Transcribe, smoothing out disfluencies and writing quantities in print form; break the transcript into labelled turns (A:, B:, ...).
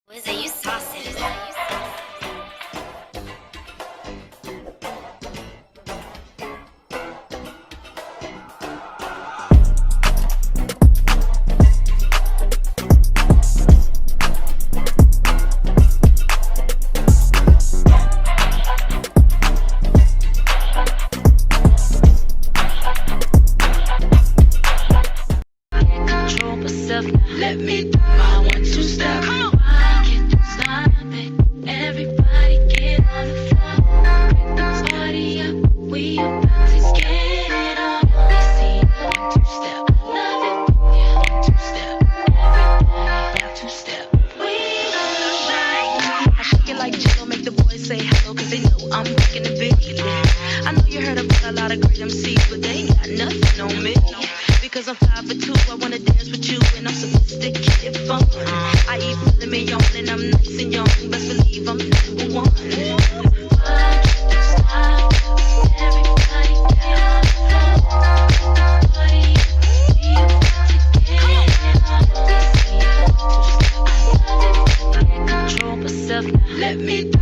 A: Was it you sausage? Control myself now. Let me do my 1, 2 step. Stop it. Everybody get on the floor. Break the party up. We about to get it on. They see 1, 2 step. Love it. Yeah, 1, 2 step. Everybody 1, 2 step. We gonna shine. I shake it like Jello, make the boys say hello, cause they know I'm rocking the big. I know you heard about a lot of great MCs, but they ain't got nothing on me. Because I'm 5 for 2, I wanna dance with you, and I'm sophisticated fun. I eat filet mignon, and I'm nice and young. Best believe I'm number 1. Everybody get on the floor. Party, we about to get it on. They see 1, 2 step. I love it. I can't control myself now. Let me do